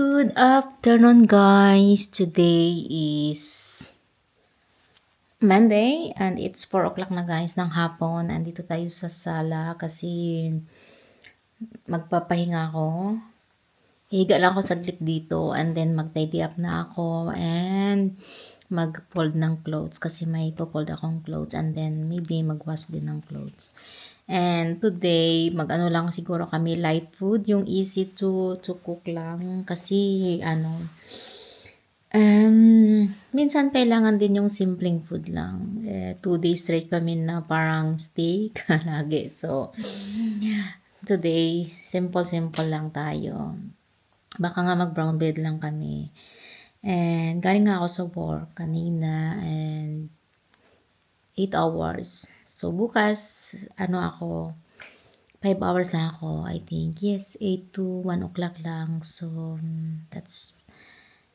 Good afternoon, guys. Today is Monday and it's 4 o'clock na, guys, ng hapon. Andito tayo sa sala kasi magpapahinga ako. Higa lang ako saglit dito and then mag-tidy up na ako and mag-fold ng clothes kasi may po-fold akong clothes and then maybe mag-wash din ng clothes. And today, mag-ano lang siguro kami, light food, yung easy to cook lang kasi minsan kailangan din yung simpleng food lang. 2 days straight kami na parang steak lagi. So, today, simple lang tayo. Baka nga mag-brown bread lang kami. And galing nga ako sa work kanina and 8 hours. So, bukas, 5 hours lang ako, I think. Yes, 8 to 1 o'clock lang. So, that's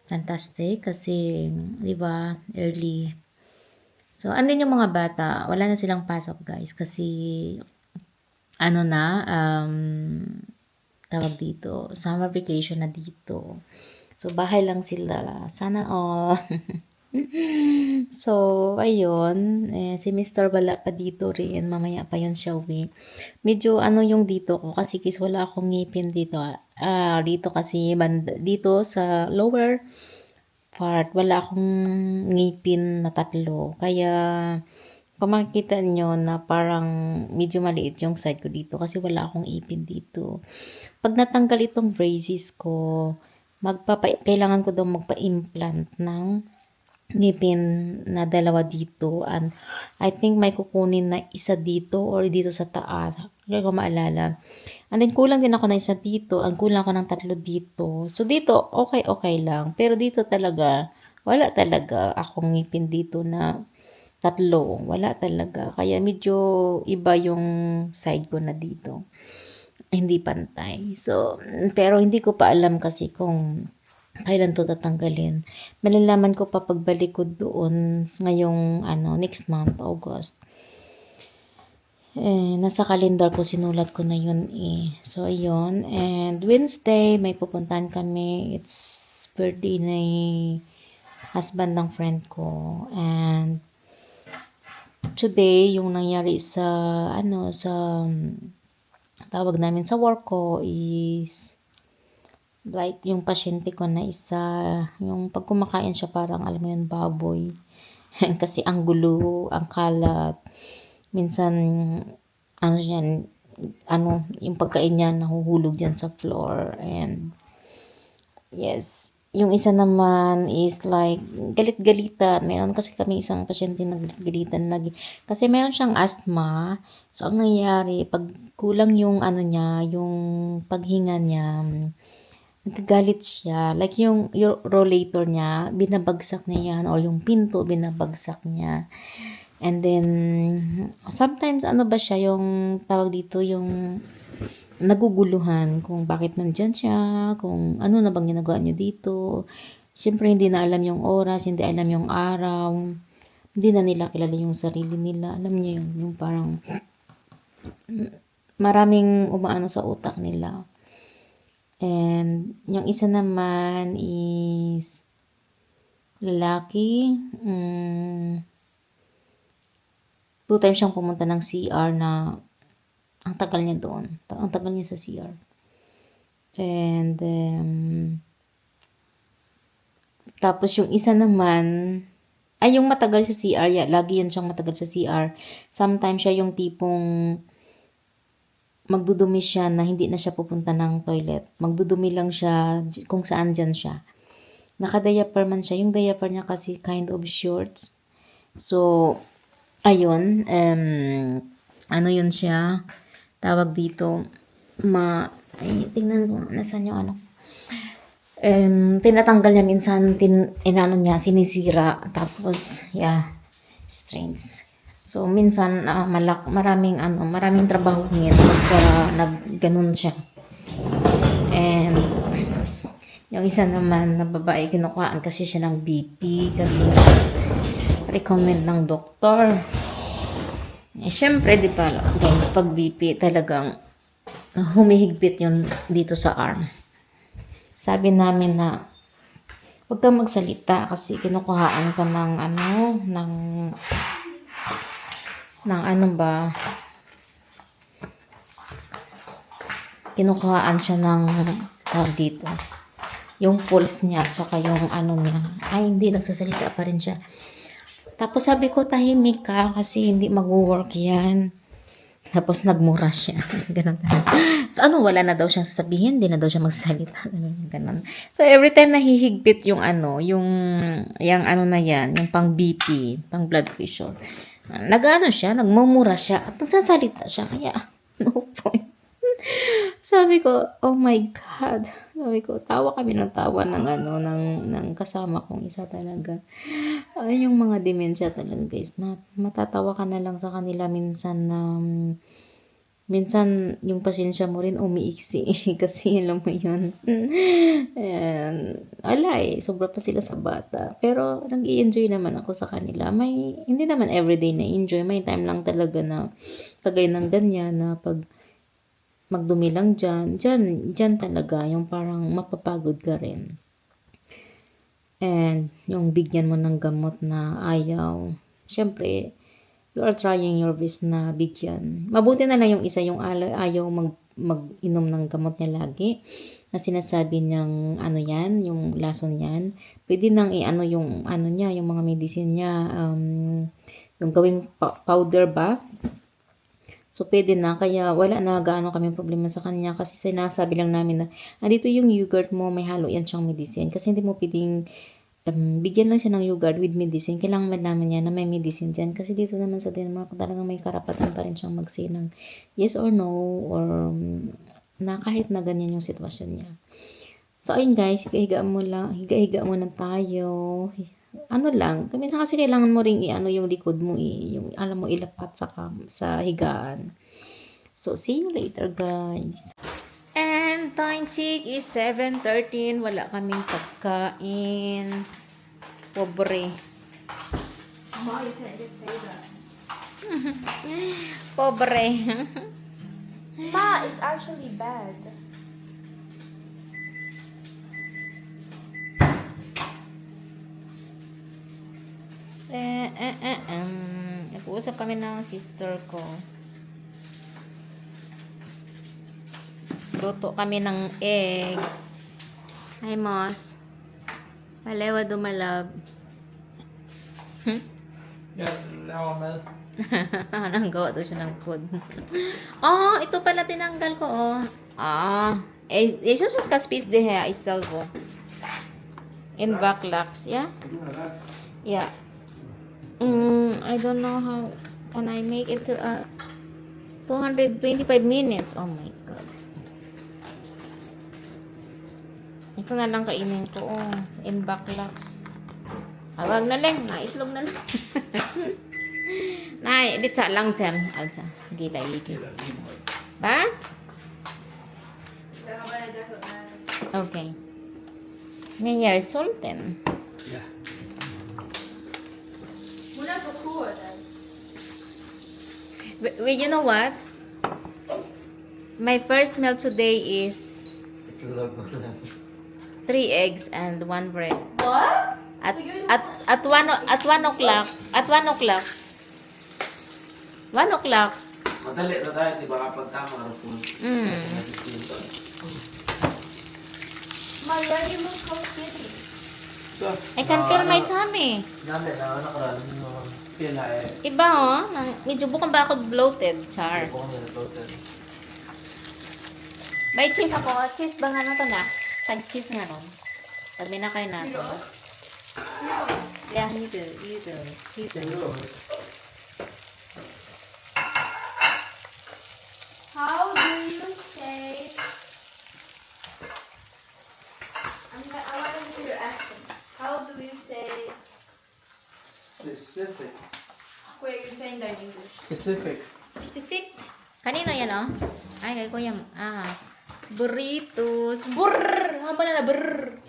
fantastic kasi, di ba, early. So, andin yung mga bata, wala na silang pasok, guys, kasi, tawag dito, summer vacation na dito. So, bahay lang sila. Sana all. So, ayun, si Mr. wala pa dito rin, mamaya pa yun siya uwi. Medyo yung dito ko, kasi wala akong ngipin dito. Dito kasi, dito sa lower part, wala akong ngipin na 3. Kaya, kung makikita nyo na parang medyo maliit yung side ko dito, kasi wala akong ipin dito. Pag natanggal itong braces ko, kailangan ko daw magpa-implant ng ngipin na 2 dito and I think may kukunin na isa dito or dito sa taas. Hindi ko maalala. And then kulang din ako na isa dito. Ang kulang ako ng 3 dito. So dito okay lang. Pero dito talaga wala talaga akong ngipin dito na 3. Wala talaga. Kaya medyo iba yung side ko na dito. Hindi pantay. So pero hindi ko pa alam kasi kung kailan to tatanggalin. Malalaman ko pa pagbalik ko doon ngayong next month, August. Nasa kalendar ko, sinulat ko na yun eh. So, ayun. And Wednesday, may pupuntahan kami. It's birthday na husband ng friend ko. And today, yung nangyari sa tawag namin sa work ko is like yung pasyente ko na isa, yung pag kumakain siya parang alam mo yun, baboy. Kasi ang gulo, ang kalat. Minsan, yung pagkain niya nahuhulog dyan sa floor. And, yes, yung isa naman is like, galit-galitan. Meron kasi kami isang pasyente na galit-galitan lagi. Kasi meron siyang asthma. So, ang nangyayari, pag kulang yung yung paghinga niya, nagagalit siya. Like yung rollator niya, binabagsak niya yan. Or yung pinto, binabagsak niya. And then, sometimes ba siya yung tawag dito, yung naguguluhan kung bakit nandyan siya, kung ano na bang ginagawa niyo dito. Siyempre, hindi na alam yung oras, hindi alam yung araw. Hindi na nila kilala yung sarili nila. Alam niyo yun, yung parang maraming umaano sa utak nila. And yung isa naman is lalaki. 2 times siyang pumunta ng CR na ang tagal niya doon. Ang tagal niya sa CR. And tapos yung isa naman yung matagal sa CR. Lagi yan siyang matagal sa CR. Sometimes siya yung tipong magdudumi siya na hindi na siya pupunta ng toilet. Magdudumi lang siya kung saan dyan siya. Naka-diaper man siya. Yung diaper niya kasi kind of shorts. So, ayun. Yun siya. Tawag dito. Tingnan ko. Nasaan yung tinatanggal niya minsan. Sinisira. Tapos, yeah. Strange. So, minsan, maraming trabaho ngayon pagka nagganon siya. And, yung isa naman na babae, kinukuhaan kasi siya ng BP kasi recommend ng doktor. Syempre, di ba, guys, pag BP talagang humihigpit yun dito sa arm. sabi namin na huwag kang magsalita kasi kinukuhaan ka ng ano ba, kinukuhaan siya ng tawag dito, yung pulse niya, tsaka yung ano niya. Ay, hindi, nagsasalita pa rin siya. Tapos sabi ko, tahimik ka kasi hindi mag-work yan. Tapos nagmura siya. Ganun talaga. So ano, wala na daw siyang sasabihin, hindi na daw siya magsasalita. Ganun. So every time nahihigpit yung yung ano na yan, yung pang BP, pang blood pressure. Nag-ano siya, nagmumura siya, at nagsasalita siya. Kaya, no point. Sabi ko, oh my God. Sabi ko, tawa kami ng tawa ng kasama kong isa talaga. Ay, yung mga dementia talaga, guys. Matatawa ka na lang sa kanila minsan na minsan yung pasensya mo rin umiiksi kasi alam mo yun. Ayan. Wala sobra pa sila sa bata. Pero nag-i-enjoy naman ako sa kanila. Hindi naman everyday na enjoy. May time lang talaga na kagaya ng ganyan na pag magdumi lang dyan talaga, yung parang mapapagod ka rin. And yung bigyan mo ng gamot na ayaw, syempre, you are trying your best na bigyan. Mabuti na lang yung isa, yung ayaw mag-inom ng gamot niya lagi, na sinasabi niyang ano yan, yung lason yan. Pwede nang i-ano yung ano niya, yung mga medicine niya, yung gawing powder ba? So, pwede na. Kaya, wala na gaano kami problema sa kanya. Kasi sinasabi lang namin na, andito yung yogurt mo, may halo yan siyang medicine. Kasi hindi mo pwedeng bigyan lang siya ng yogurt with medicine. Kailangan malaman niya na may medicine dyan. Kasi dito naman sa Denmark, talagang may karapatan pa rin siyang mag-say ng yes or no, or na kahit na ganyan yung sitwasyon niya. So, ayun guys, higa-higa mo na tayo. Ano lang, minsan kasi kailangan mo ring i-ano yung likod mo, yung alam mo ilapat sa higaan. So, see you later guys. And time check is 7:13. Wala kaming pagkain. Pobre. Why you can't just say that? Pobre. Ma, it's actually bad. Nag-uusap kami ng sister ko. Luto kami ng egg. Hi, Moss. Malewa dumalab. Ja, lawa med. Nanggawa daw siya ng food. Ito pala tinanggal ko, jag ska spisa det här istället för en backlax, ja? Yeah. I don't know how can I make it to 225 minutes. Oh my God. Ito na lang kainin ko. In backlax. Wag na lang. Itlog na lang. Nej, det tager lang tid. Altså, gilder ikke. Hvad? Okay. Men jeg er sulten. Ja. Hon är så cool then. You know what? My first meal today is 3 eggs and 1 bread. What? At So you're at 1 o'clock. At 1 o'clock. 1 o'clock. Madali na tayo, di ba kapag tama ano po? Ma, you look so skinny. So, I can feel my tummy. Dami na, nakaraan mo. Pila Iba medyo bukang ba ako bloated, Char. Ako nila total. May cheese ako. Cheese ba nga na to na? Tag-cheese nga nun. Pag minakay na to. Yeah, you do. How do you say? I want to hear your accent. How do you say? Specific. Wait, you're saying that in English. Specific. Pacific. Kanino yan, Ay, kay Kuya. Burritos. Brrr! Haba na brrr!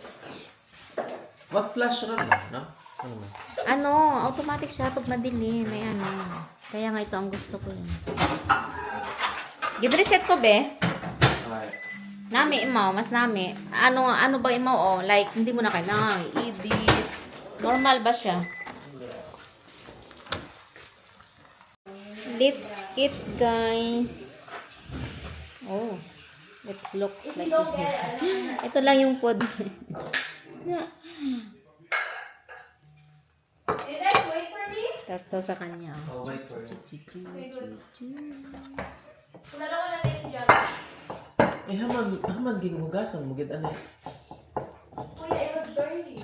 What flash ron no? Automatic siya pag madilim. May Kaya nga ito ang gusto ko. Gid-reset ko, be. Ay. Nami imaw, mas nami. Ano ba imaw oh? Like hindi mo na kailangan i-edit. Normal ba siya? Let's eat, guys. Oh, it looks like ito lang yung food. You guys wait for me? Tapos to sa kanya. Oh, wait for it. Okay, good. Because I don't want to make jokes. Eh, haman ging hugasan mo gid ani. Oh yeah, it was dirty.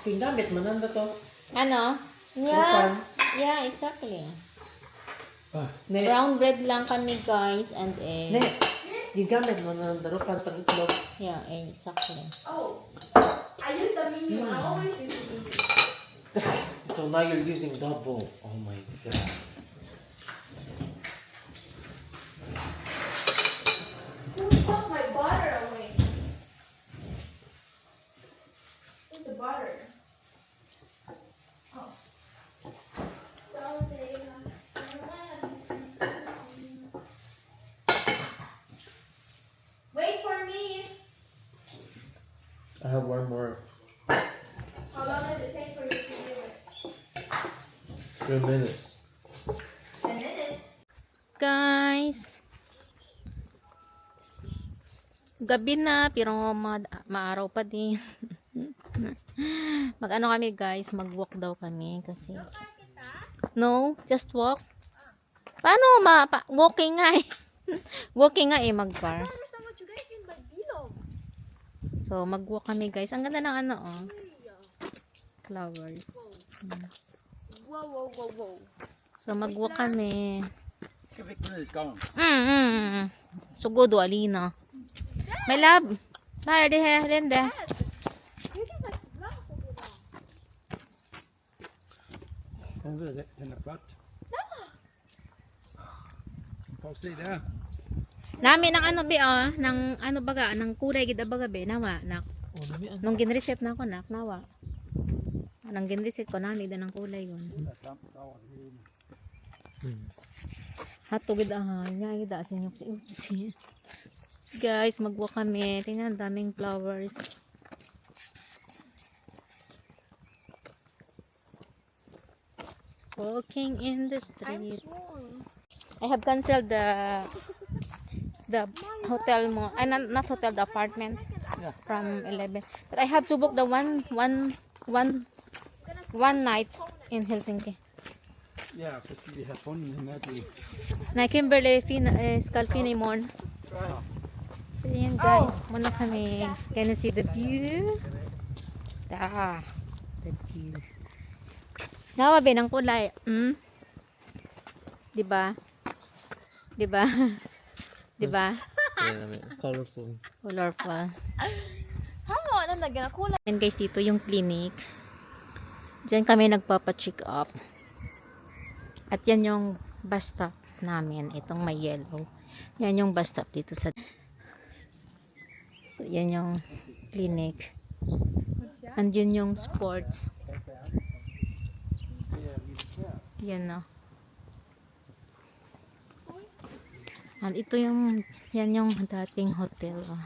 Tingdamit mananda to. Ano? Rupan. Yeah, exactly. Ne, Brown bread lang kami, guys, and ne. egg. Gigamit mananda rupan pang itlog. Yeah, exactly. Oh, I used the medium. I always use the medium. So now you're using double. Oh my god. Who took my butter away? Where's the butter? Oh. So I was saying, I don't wanna be seen. Wait for me. I have one more. How long does it take for you to do it? 3 minutes. 10 minutes. Guys, gabi na, pero maaraw pa din. Mag-ano kami, guys, mag-walk daw kami kasi no, just walk. Paano walking nga eh. Walking nga eh, mag-bar. understand what you guys mean by vlogs. So, mag-walk kami, guys. Ang ganda ng ano, oh. Flowers. Whoa. So, mag-walk kami. It's gone. Sugod, alina. My love. Bye, dihe, lende. Over there in the front. I'll see there. Nami ng ano, be, oh. Ng ano baga, ng kulay, gida baga, be. Nawa, nak. Oh, nami an. Nung ginreset na ako, nak, nawa. Nang ginreset ko, nami din ng kulay yun. Hato, gida, ha. Nga, gida, sinyupsi. Guys, mag-walk kami. Tingnan, daming flowers. Walking in the street. I have canceled the hotel mo. Not hotel, the apartment. Yeah. From 11. But I have to book the one night in Helsinki. Yeah, just we have fun in that. Na Kimberley, Scalfini Morn. So yun guys, muna kami. Can you see the view? The view. Nawa ba ng kulay? Diba? Diba? Diba? Yeah, nami. Colorful. Colorful. How ano na ganakulay? And guys, dito yung clinic. Diyan kami nagpapa-check up. At yan yung bus stop namin. Itong may yellow. Yan yung bus stop dito sa... So, yan yung clinic. And yun yung sports. Yan no. And ito yung... Yan yung dating hotel. Oh.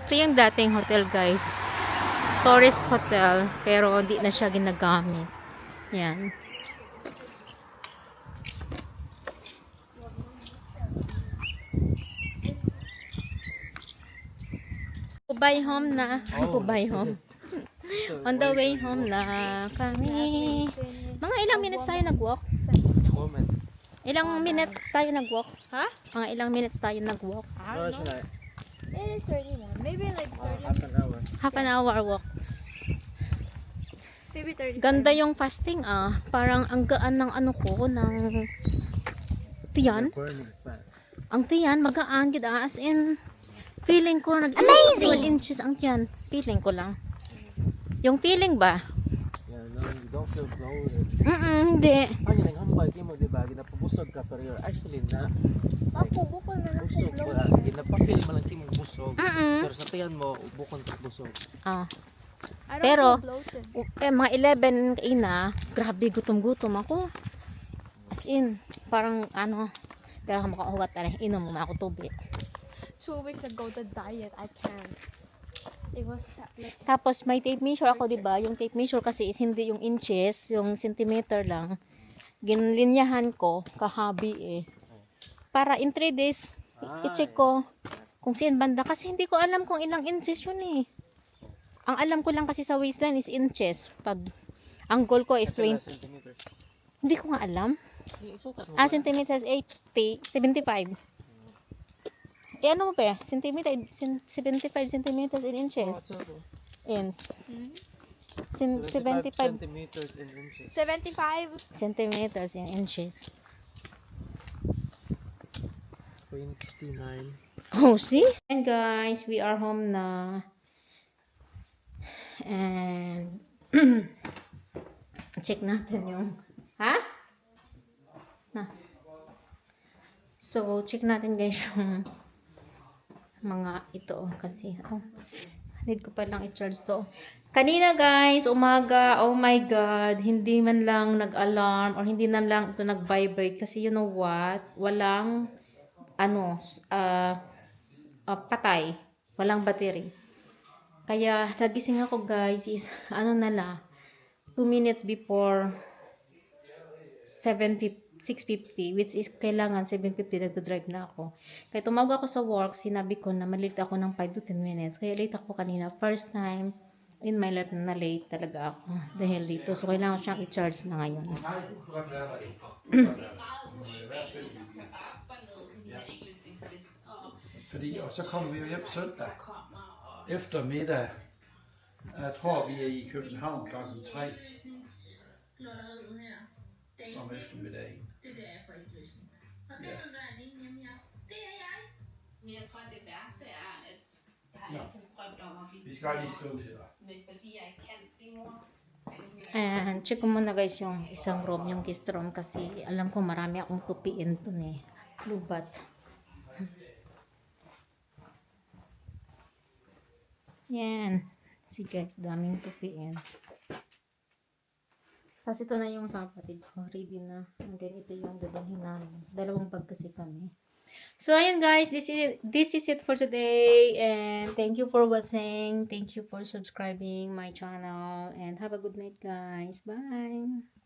Ito yung dating hotel, guys. Tourist hotel, pero hindi na siya ginagamit. Yan. Bye home na. Bye home. On the way home na kami. Mga ilang minutes tayo nag-walk? Woman. Ilang minutes tayo nag-walk? Ha? Mga ilang minutes tayo nag-walk? No, should I? It is 31. Maybe like 30. Half an hour. Half an hour walk. Maybe 30. Ganda yung fasting ah. Parang ang gaan ng ano ko, ng tiyan. Burning fat. Ang tiyan, magaan gid as in feeling ko amazing 12 inches ang tiyan. Feeling ko lang. Yung feeling ba? Yeah, no, you don't feel bloated. Hindi. Ano yung tambal mo, di ba? Ginapabusog ka, pero you're actually na. Ako, bukol na lang Busog sa pa. Ginapafeel mo lang kimong busog. Mm-mm. Pero sa tiyan mo, bukon ka busog. Ah. I don't Pero- feel bloated. Mga 11 kaina, grabe gutom-gutom ako. As in, parang ano, pero ako makahugat na inom mo ako tubig. 2 weeks ago, the diet, I can't. It was like, Tapos may tape measure ako, 'di ba? Yung tape measure kasi is hindi yung inches, yung centimeter lang. Ginlinyahan ko kahabi eh. Para in 3 days i-check ko kung saan banda kasi hindi ko alam kung ilang inches yun eh. Ang alam ko lang kasi sa waistline is inches. Pag ang goal ko is 20. Centimeters. Hindi ko nga alam. Isukat mo Centimeters 80, 75. Eh ano mo ba? Centimeter, 75 centimeters in inches. Ins. 75 centimeters in inches. 75. centimeters in inches. 29. Oh, see? And guys, we are home na. And check natin yung So, check natin guys yung mga ito kasi need ko pa lang i-charge to. Kanina guys, umaga, oh my god, hindi man lang nag-alarm or hindi man lang ito nag-vibrate kasi you know what? Walang patay. Walang battery. Kaya nagising ako guys is 2 minutes before 6:50, which is kailangan 7:50 nagdo-drive na ako. Kaya tumawag ako sa work, sinabi ko na malate ako ng 5 to 10 minutes. Kaya late ako kanina. First time in my life na late talaga ako dahil dito. So kailangan siyang i-charge na ngayon. Fordi, og så kommer vi jo hjem søndag eftermiddag. Jeg tror, vi er i København klokken 3 om eftermiddagen. Det der er forældreløsning. Og den Ja. der er alene hjemme, det er jeg. Men jeg tror, at det værste er, at jeg har altid drømt om at blive Vi skal lige skrive til dig. men fordi jeg ikke kan blive mor. And check ko muna guys yung isang room, yung guest room kasi alam ko marami akong tupiin dun eh. Lubat. Yan. See guys, daming tupiin. Tapos ito na yung sa kapatid ko. Ready na. And then ito yung dadalhin namin. 2 bag kasi kami. So ayun guys, this is it for today. And thank you for watching. Thank you for subscribing my channel. And have a good night guys. Bye.